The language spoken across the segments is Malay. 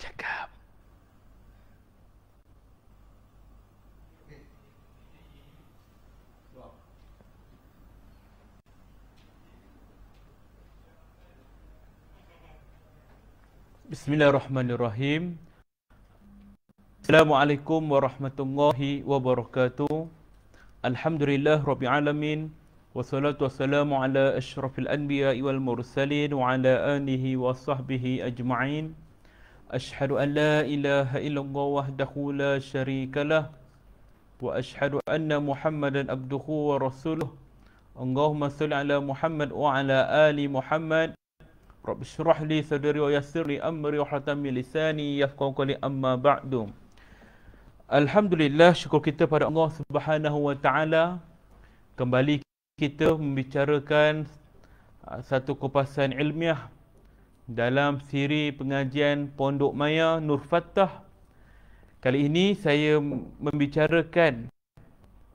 Cakap. Bismillahirrahmanirrahim. Assalamualaikum warahmatullahi wabarakatuh. Alhamdulillah rabbil alamin. Wassalatu wassalamu ala asyrafil anbiya'i wal mursalin wa ala alihi wa sahbihi ajma'in. Ashhadu an la ilaha illallah wahdahu la syarikalah wa ashhadu anna Muhammadan abduhu wa rasuluh. Allahumma salli ala Muhammad wa ala ali Muhammad. Rabbi syrah li sadri wa yassir li amri wa hlatan min lisani yafqahu qawli, amma ba'du. Alhamdulillah, syukur kita pada Allah Subhanahu wa taala. Kembali kita membicarakan satu kupasan ilmiah dalam siri pengajian Pondok Maya Nur Fattah. Kali ini saya membicarakan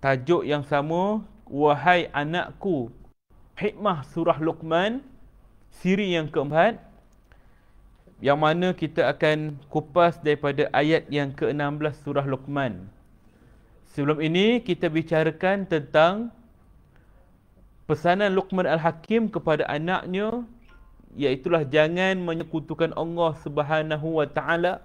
tajuk yang sama, Wahai Anakku, Hikmah Surah Luqman, siri yang keempat, yang mana kita akan kupas daripada ayat yang ke-16 surah Luqman. Sebelum ini kita bicarakan tentang pesanan Luqman Al-Hakim kepada anaknya, iaitulah jangan menyekutukan Allah Subhanahu wa taala.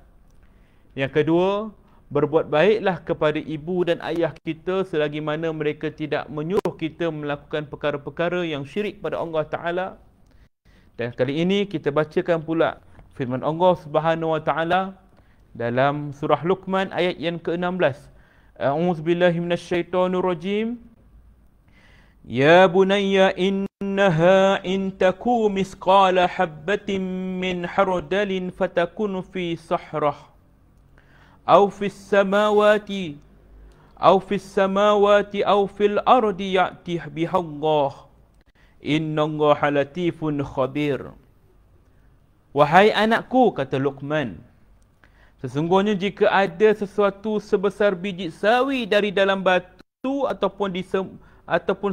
Yang kedua, berbuat baiklah kepada ibu dan ayah kita selagi mana mereka tidak menyuruh kita melakukan perkara-perkara yang syirik pada Allah Taala. Dan kali ini kita bacakan pula firman Allah Subhanahu wa taala dalam surah Luqman ayat yang ke-16. A'udzubillahi minasyaitonirrajim. Ya bunayya innaha in taku misqala habbatin min hardalin fatakun fi sahrah aw fis samawati aw fil ardi ya'ti bihallah. Innallaha latifun khabir. Wahai anakku, kata Luqman, sesungguhnya jika ada sesuatu sebesar biji sawi dari dalam batu ataupun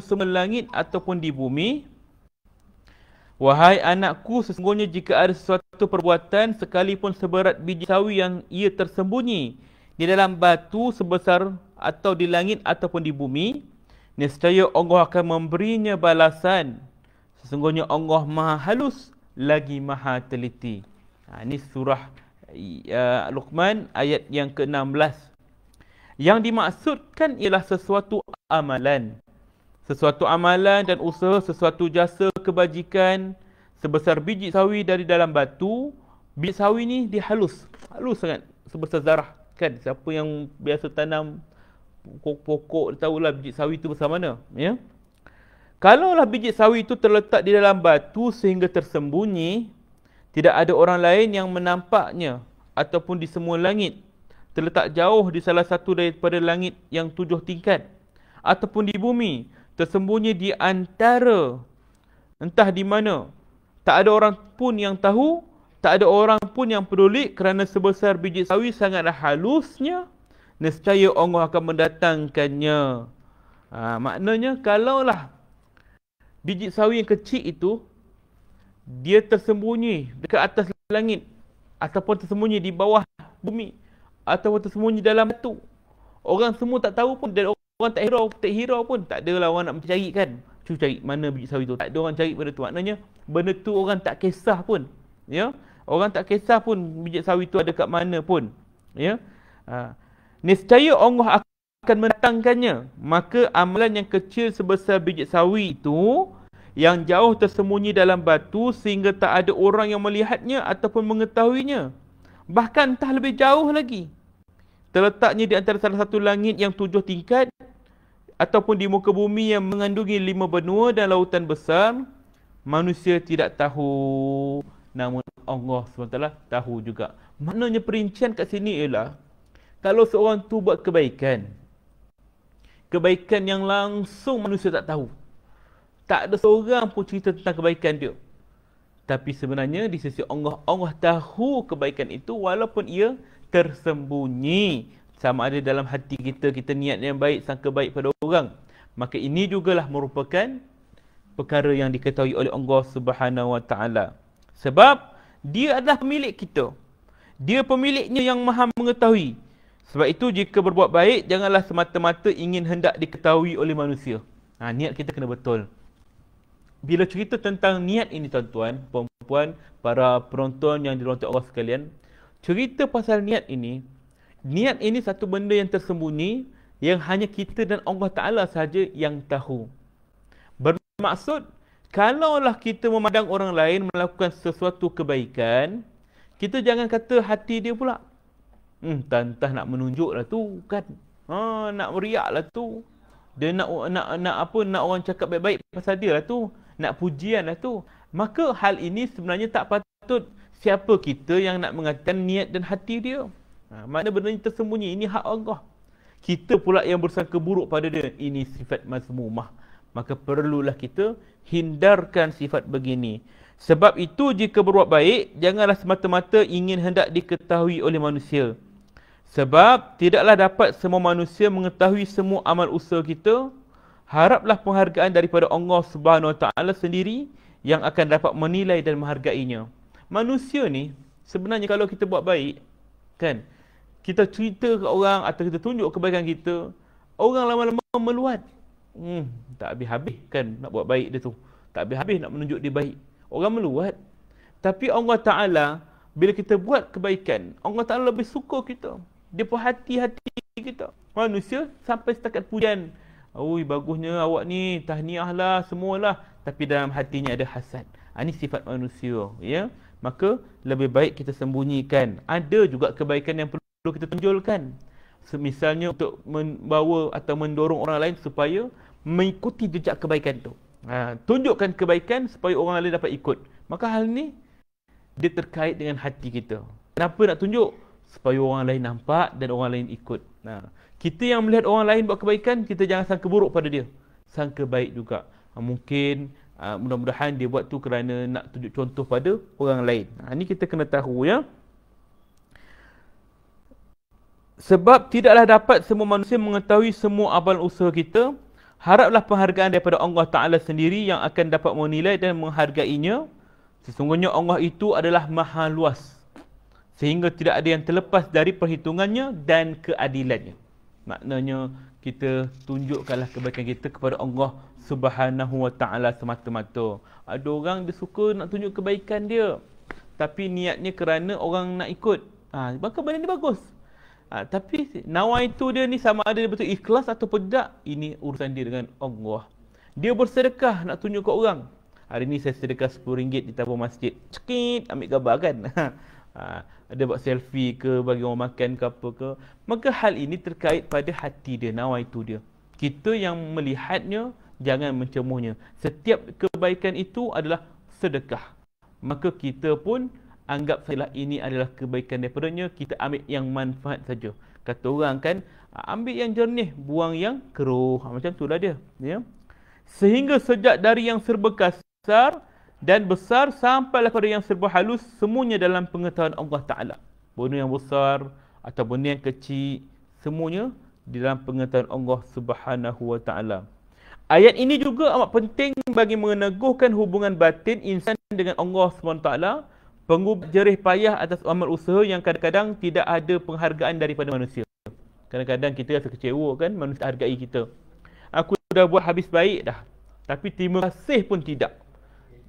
semua langit ataupun di bumi, wahai anakku, sesungguhnya jika ada sesuatu perbuatan sekalipun seberat biji sawi yang ia tersembunyi di dalam batu sebesar atau di langit ataupun di bumi, nescaya Allah akan memberinya balasan. Sesungguhnya Allah Maha Halus lagi Maha Teliti. Ini surah Luqman ayat yang ke-16. Yang dimaksudkan ialah sesuatu amalan. Sesuatu amalan dan usaha, sesuatu jasa kebajikan sebesar biji sawi dari dalam batu. Biji sawi ni dia halus sangat, sebesar zarah. Kan siapa yang biasa tanam pokok tahulah biji sawi itu besar mana, ya. Kalaulah biji sawi itu terletak di dalam batu sehingga tersembunyi, tidak ada orang lain yang menampaknya, ataupun di semua langit, terletak jauh di salah satu daripada langit yang 7 tingkat, ataupun di bumi, tersembunyi di antara entah di mana, tak ada orang pun yang tahu, tak ada orang pun yang peduli, kerana sebesar biji sawi sangatlah halusnya, nescaya Allah akan mendatangkannya. Maknanya kalaulah biji sawi yang kecil itu dia tersembunyi dekat atas langit, ataupun tersembunyi di bawah bumi, ataupun tersembunyi dalam batu, orang semua tak tahu pun, dan orang tak hirau pun, tak adalah orang nak mencari kan. Cuba cari mana biji sawi tu, tak ada orang cari benda tu. Maknanya benda tu orang tak kisah pun, ya. Orang tak kisah pun biji sawi tu ada kat mana pun, ya. Niscaya Allah akan mendatangkannya. Maka amalan yang kecil sebesar biji sawi itu, yang jauh tersembunyi dalam batu sehingga tak ada orang yang melihatnya ataupun mengetahuinya, bahkan entah lebih jauh lagi, terletaknya di antara salah satu langit yang 7 tingkat, ataupun di muka bumi yang mengandungi 5 benua dan lautan besar, manusia tidak tahu, namun Allah SWT tahu juga. Maknanya perincian kat sini ialah, kalau seorang tu buat kebaikan yang langsung manusia tak tahu, tak ada seorang pun cerita tentang kebaikan dia, tapi sebenarnya di sisi Allah, Allah tahu kebaikan itu walaupun ia tersembunyi. Sama ada dalam hati kita, kita niat yang baik, sangka baik pada orang, maka ini jugalah merupakan perkara yang diketahui oleh Allah Subhanahu wa taala. Sebab dia adalah pemilik kita. Dia pemiliknya yang maha mengetahui. Sebab itu jika berbuat baik, janganlah semata-mata ingin hendak diketahui oleh manusia. Niat kita kena betul. Bila cerita tentang niat ini tuan-tuan, puan-puan, para penonton yang dirahmati Allah sekalian, cerita pasal niat ini satu benda yang tersembunyi, yang hanya kita dan Allah Ta'ala sahaja yang tahu. Bermaksud, kalaulah kita memandang orang lain melakukan sesuatu kebaikan, kita jangan kata hati dia pula, tantah nak menunjuk lah tu kan, nak meriak lah tu, dia nak orang cakap baik-baik pasal dia lah tu, nak pujian lah tu. Maka hal ini sebenarnya tak patut. Siapa kita yang nak mengatakan niat dan hati dia? Makna benda ini tersembunyi, ini hak Allah. Kita pula yang bersangka buruk pada dia, ini sifat mazmumah. Maka perlulah kita hindarkan sifat begini. Sebab itu jika berbuat baik, janganlah semata-mata ingin hendak diketahui oleh manusia. Sebab tidaklah dapat semua manusia mengetahui semua amal usaha kita. Haraplah penghargaan daripada Allah Subhanahu Wa Taala sendiri yang akan dapat menilai dan menghargainya. Manusia ni sebenarnya kalau kita buat baik, kan, kita cerita ke orang atau kita tunjuk kebaikan kita, orang lama-lama meluat. Tak habis-habis kan nak buat baik dia tu. Tak habis-habis nak menunjuk dia baik. Orang meluat. Tapi Allah Ta'ala, bila kita buat kebaikan, Allah Ta'ala lebih suka kita. Dia perhati hati kita. Manusia sampai setakat pujian. Oi, bagusnya awak ni, tahniah lah, semualah. Tapi dalam hatinya ada hasad. Ini sifat manusia. Ya? Maka lebih baik kita sembunyikan. Ada juga kebaikan yang perlu kita tunjulkan. Misalnya untuk membawa atau mendorong orang lain supaya mengikuti jejak kebaikan tu. Tunjukkan kebaikan supaya orang lain dapat ikut. Maka hal ni dia terkait dengan hati kita. Kenapa nak tunjuk? Supaya orang lain nampak dan orang lain ikut. Kita yang melihat orang lain buat kebaikan, kita jangan sangka buruk pada dia. Sangka baik juga. Mungkin mudah-mudahan dia buat tu kerana nak tunjuk contoh pada orang lain. Ini kita kena tahu, ya. Sebab tidaklah dapat semua manusia mengetahui semua amal usaha kita. Haraplah penghargaan daripada Allah Ta'ala sendiri yang akan dapat menilai dan menghargainya. Sesungguhnya Allah itu adalah maha luas, sehingga tidak ada yang terlepas dari perhitungannya dan keadilannya. Maknanya kita tunjukkanlah kebaikan kita kepada Allah Subhanahu Wa Ta'ala semata-mata. Ada orang dia suka nak tunjuk kebaikan dia, tapi niatnya kerana orang nak ikut. Maka benda ni bagus. Tapi nawai itu dia ni sama ada dia betul ikhlas atau tidak, ini urusan dia dengan Allah. Dia bersedekah nak tunjuk ke orang. Hari ni saya sedekah RM10 di tabung masjid. Cekit, ambil gambar kan. Ada buat selfie ke, bagi orang makan ke apa ke. Maka hal ini terkait pada hati dia, nawai itu dia. Kita yang melihatnya, jangan mencemuhnya. Setiap kebaikan itu adalah sedekah. Maka kita pun anggap sajalah ini adalah kebaikan daripadanya, kita ambil yang manfaat saja. Kata orang kan, ambil yang jernih, buang yang keruh. Macam itulah dia. Ya? Sehingga sejak dari yang serba kasar dan besar sampailah pada yang serba halus, semuanya dalam pengetahuan Allah Ta'ala. Benda yang besar atau benda yang kecil, semuanya di dalam pengetahuan Allah Subhanahu Wa Ta'ala. Ayat ini juga amat penting bagi meneguhkan hubungan batin insan dengan Allah Subhanahu Wa Ta'ala. Pengubah jerih payah atas amal usaha yang kadang-kadang tidak ada penghargaan daripada manusia. Kadang-kadang kita rasa kecewa kan, manusia hargai kita. Aku dah buat habis baik dah, tapi terima kasih pun tidak.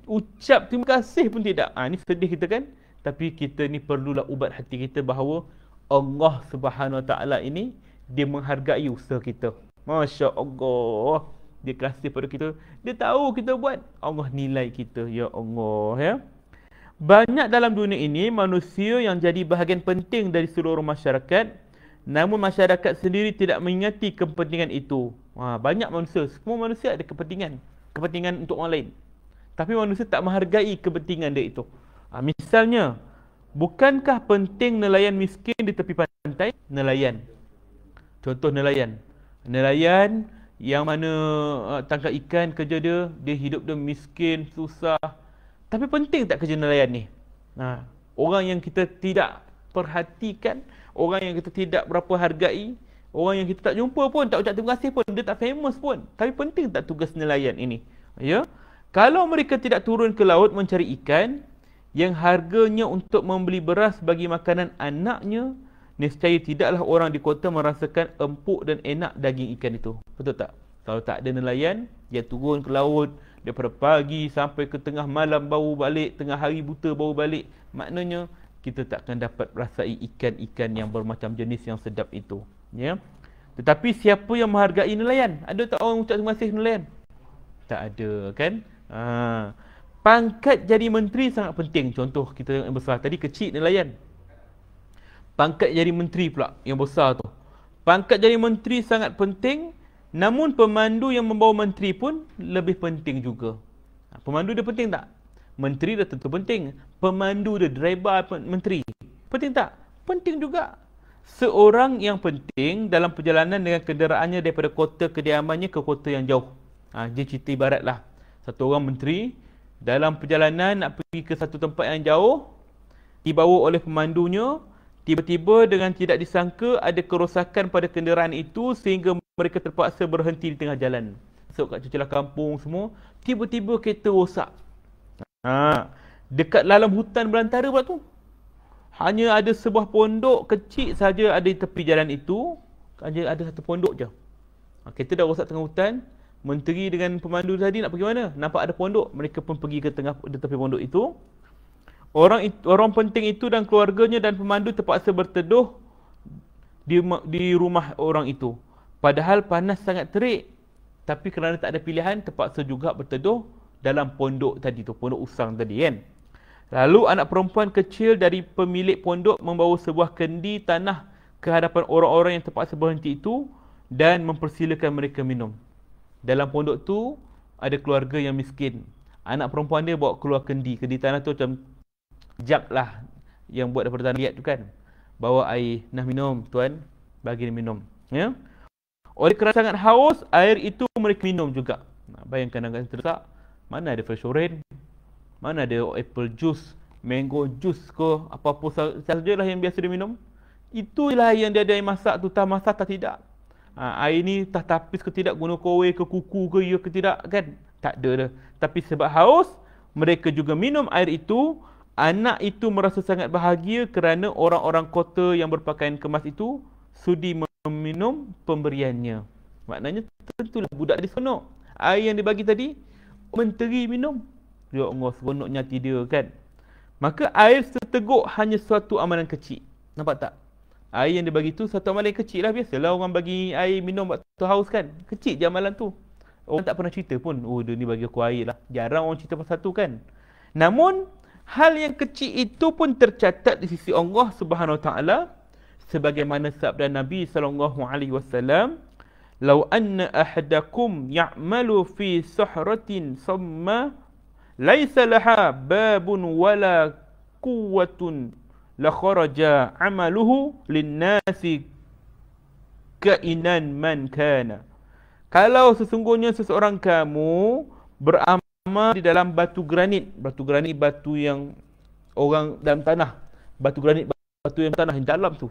Ucap terima kasih pun tidak. Ni sedih kita kan. Tapi kita ni perlulah ubat hati kita bahawa Allah Subhanahu Wa Ta'ala ini, dia menghargai usaha kita. Masya Allah. Dia kasih pada kita. Dia tahu kita buat. Allah nilai kita. Ya Allah, ya. Banyak dalam dunia ini manusia yang jadi bahagian penting dari seluruh masyarakat, namun masyarakat sendiri tidak mengingati kepentingan itu. Banyak manusia, semua manusia ada kepentingan untuk orang lain. Tapi manusia tak menghargai kepentingan dia itu. Misalnya, bukankah penting nelayan miskin di tepi pantai? Nelayan. Contoh nelayan. Nelayan yang mana tangkap ikan kerja dia hidup dia miskin, susah. Tapi penting tak kerja nelayan ni? Orang yang kita tidak perhatikan, orang yang kita tidak berapa hargai, orang yang kita tak jumpa pun, tak ucap terima kasih pun, dia tak famous pun. Tapi penting tak tugas nelayan ini? Ya? Kalau mereka tidak turun ke laut mencari ikan, yang harganya untuk membeli beras bagi makanan anaknya, nescaya tidaklah orang di kota merasakan empuk dan enak daging ikan itu. Betul tak? Kalau tak ada nelayan, dia turun ke laut daripada pagi sampai ke tengah malam baru balik, tengah hari buta baru balik. Maknanya kita tak akan dapat rasai ikan-ikan yang bermacam jenis yang sedap itu. Ya. Tetapi siapa yang menghargai nelayan? Ada tak orang ucap terima kasih nelayan? Tak ada, kan? Pangkat jadi menteri sangat penting. Contoh kita yang besar tadi, kecil nelayan. Pangkat jadi menteri pula yang besar tu. Pangkat jadi menteri sangat penting, namun pemandu yang membawa menteri pun lebih penting juga. Pemandu dia penting tak? Menteri dah tentu penting. Pemandu dia, driver menteri, penting tak? Penting juga. Seorang yang penting dalam perjalanan dengan kenderaannya daripada kota kediamannya ke kota yang jauh. Dia cerita ibaratlah satu orang menteri dalam perjalanan nak pergi ke satu tempat yang jauh, dibawa oleh pemandunya, tiba-tiba dengan tidak disangka ada kerosakan pada kenderaan itu sehingga mereka terpaksa berhenti di tengah jalan. So kat celah kampung semua, tiba-tiba kereta rosak. Dekat dalam hutan belantara pula tu. Hanya ada sebuah pondok kecil saja ada di tepi jalan itu. Hanya ada satu pondok je. Kereta dah rosak tengah hutan. Menteri dengan pemandu tadi nak pergi mana? Nampak ada pondok. Mereka pun pergi ke tengah di tepi pondok itu. Orang penting itu dan keluarganya dan pemandu terpaksa berteduh di rumah orang itu. Padahal panas sangat terik. Tapi kerana tak ada pilihan, terpaksa juga berteduh dalam pondok tadi tu. Pondok usang tadi, kan? Lalu anak perempuan kecil dari pemilik pondok membawa sebuah kendi tanah ke hadapan orang-orang yang terpaksa berhenti itu dan mempersilakan mereka minum. Dalam pondok tu ada keluarga yang miskin. Anak perempuan dia bawa keluar kendi. Kendi tanah tu macam jug lah yang buat daripada tanah liat tu, kan. Bawa air, nak minum tuan, bagi dia minum. Ya. Oleh kerana sangat haus, air itu mereka minum juga. Bayangkan agak terdesak, mana ada fresh orange, mana ada apple juice, mango juice ke, apa-apa sajalah yang biasa dia minum. Itulah yang dia ada yang masak tu, tak masak tak tidak. Air ni tak tapis ke tidak, guna kowe ke kuku ke ya ke tidak, kan? Tak ada dah. Tapi sebab haus, mereka juga minum air itu. Anak itu merasa sangat bahagia kerana orang-orang kota yang berpakaian kemas itu sudi meminum pemberiannya. Maknanya tentulah budak dia seronok. Air yang dibagi tadi, menteri minum. Ya Allah, seronoknya hati dia, kan? Maka air seteguk hanya suatu amalan kecil. Nampak tak? Air yang dia bagi tu satu amalan kecil lah. Biasalah orang bagi air minum waktu haus, kan? Kecil je amalan tu. Orang tak pernah cerita pun, oh dia ni bagi aku air lah. Jarang orang cerita pasal tu, kan? Namun hal yang kecil itu pun tercatat di sisi Allah Subhanahu Wa Taala, sebagaimana sabda Nabi sallallahu alaihi wasallam, "Lau anna ahadakum ya'malu fi sahratin samma laisa laha babun wala quwwatun la kharaja amaluhu linnasi kainan man kana." Kalau sesungguhnya seseorang kamu beramal di dalam batu granit. Batu granit, batu yang orang dalam tanah. Batu granit, batu yang tanah yang dalam tu.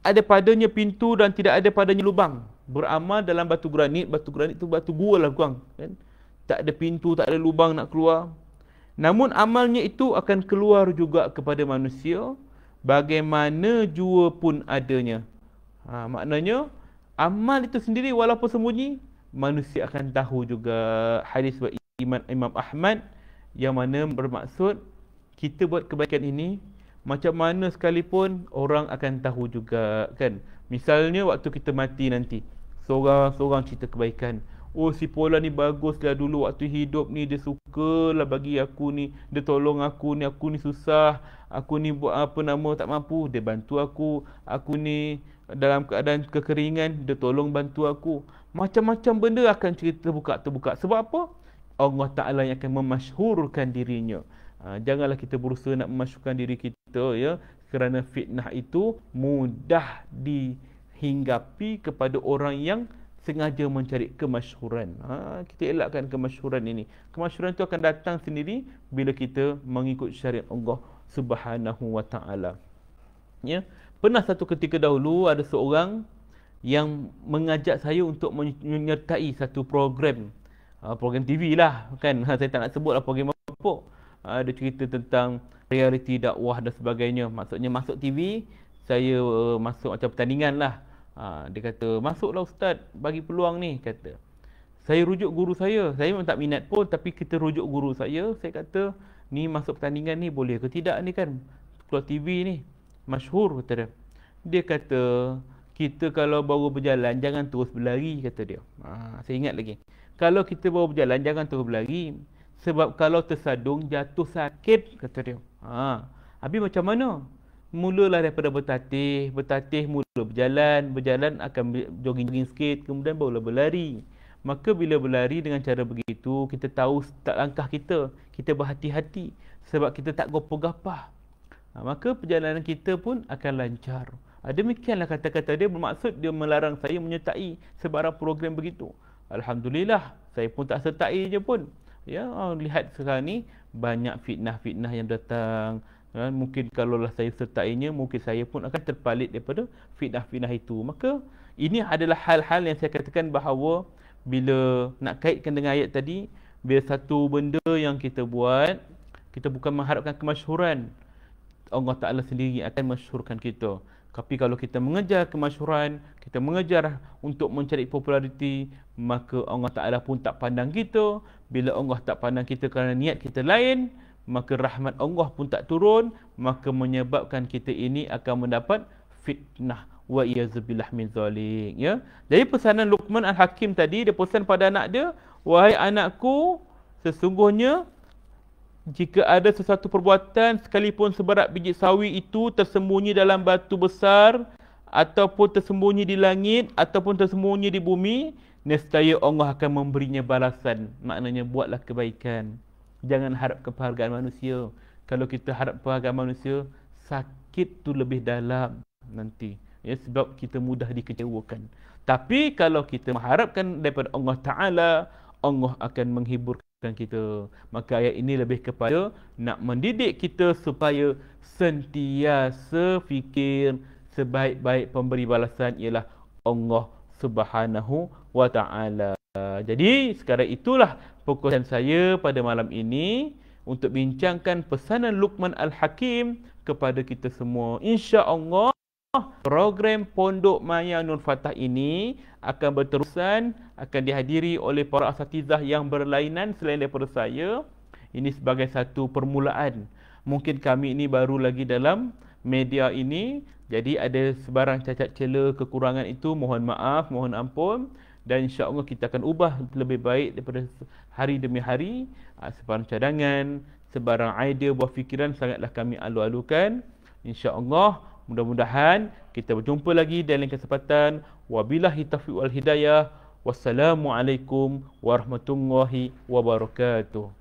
Ada padanya pintu dan tidak ada padanya lubang. Beramal dalam batu granit tu batu gua lah kurang, kan? Tak ada pintu, tak ada lubang nak keluar. Namun amalnya itu akan keluar juga kepada manusia bagaimana jua pun adanya. Maknanya amal itu sendiri walaupun sembunyi, manusia akan tahu juga. Hadis buat Imam Ahmad yang mana bermaksud kita buat kebaikan ini macam mana sekalipun orang akan tahu juga, kan? Misalnya waktu kita mati nanti, seorang cerita kebaikan. Oh, si Pola ni baguslah dulu waktu hidup ni, dia sukalah bagi aku ni, dia tolong aku ni susah, aku ni buat apa nama tak mampu, dia bantu aku ni dalam keadaan kekeringan, dia tolong bantu aku. Macam-macam benda akan cerita terbuka. Sebab apa? Allah Ta'ala yang akan memasyhurkan dirinya. Janganlah kita berusaha nak memasyhurkan diri kita, ya, kerana fitnah itu mudah dihinggapi kepada orang yang sengaja mencari kemasyhuran. Kita elakkan kemasyhuran ini. Kemasyhuran itu akan datang sendiri bila kita mengikut syariat Allah Subhanahu Wa Ta'ala. Ya. Pernah satu ketika dahulu ada seorang yang mengajak saya untuk menyertai satu program TV lah, kan? Saya tak nak sebut lah program apa. Dia cerita tentang realiti dakwah dan sebagainya. Maksudnya masuk TV, saya masuk macam pertandingan lah. Dia kata, masuklah ustaz, bagi peluang ni, kata. Saya rujuk guru saya memang tak minat pun, tapi kita rujuk guru saya kata, ni masuk pertandingan ni boleh ke tidak ni kan? Keluar TV ni, masyhur kata dia. Dia kata, kita kalau baru berjalan, jangan terus berlari, kata dia. Saya ingat lagi. Kalau kita baru berjalan, jangan terus berlari. Sebab kalau tersadung, jatuh sakit, kata dia. Habis macam mana? Mulalah daripada bertatih mula berjalan akan jogging sikit, kemudian barulah berlari. Maka bila berlari dengan cara begitu, kita tahu start langkah kita berhati-hati sebab kita tak gopah-gapah. Maka perjalanan kita pun akan lancar. Demikianlah kata-kata dia, bermaksud dia melarang saya menyertai sebarang program begitu. Alhamdulillah, saya pun tak sertai je pun. Ya, lihat sekarang ni banyak fitnah-fitnah yang datang. Mungkin kalaulah saya sertainya, mungkin saya pun akan terpalit daripada fitnah-fitnah itu. Maka ini adalah hal-hal yang saya katakan bahawa bila nak kaitkan dengan ayat tadi, bila satu benda yang kita buat, kita bukan mengharapkan kemasyhuran. Allah Ta'ala sendiri akan masyhurkan kita. Tapi kalau kita mengejar kemasyhuran, kita mengejar untuk mencari populariti, maka Allah Ta'ala pun tak pandang kita. Bila Allah tak pandang kita kerana niat kita lain, maka rahmat Allah pun tak turun, maka menyebabkan kita ini akan mendapat fitnah. Wa iyazubillah min zalik, ya. Jadi pesanan Luqman Al-Hakim tadi, dia pesan pada anak dia, wahai anakku, sesungguhnya jika ada sesuatu perbuatan sekalipun seberat biji sawi itu tersembunyi dalam batu besar, ataupun tersembunyi di langit, ataupun tersembunyi di bumi, nescaya Allah akan memberinya balasan. Maknanya buatlah kebaikan, jangan harap kebahagiaan manusia. Kalau kita harap kebahagiaan manusia, sakit tu lebih dalam nanti, ya, sebab kita mudah dikecewakan. Tapi kalau kita mengharapkan daripada Allah Ta'ala, Allah akan menghiburkan kita. Maka ayat ini lebih kepada nak mendidik kita supaya sentiasa fikir sebaik-baik pemberi balasan ialah Allah Subhanahu wa Ta'ala. Jadi sekarang itulah fokusan saya pada malam ini untuk bincangkan pesanan Luqman Al-Hakim kepada kita semua. Insya-Allah program Pondok Maya Nur Fatah ini akan berterusan, akan dihadiri oleh para asatizah yang berlainan selain daripada saya. Ini sebagai satu permulaan. Mungkin kami ini baru lagi dalam media ini, jadi ada sebarang cacat cela, kekurangan itu mohon maaf, mohon ampun, dan insya-Allah kita akan ubah lebih baik daripada hari demi hari. Sebarang cadangan, sebarang idea, buah fikiran sangatlah kami alu-alukan. Insya-Allah mudah-mudahan kita berjumpa lagi dalam kesempatan. Wabillahi taufiq wal hidayah. Wassalamualaikum warahmatullahi wabarakatuh.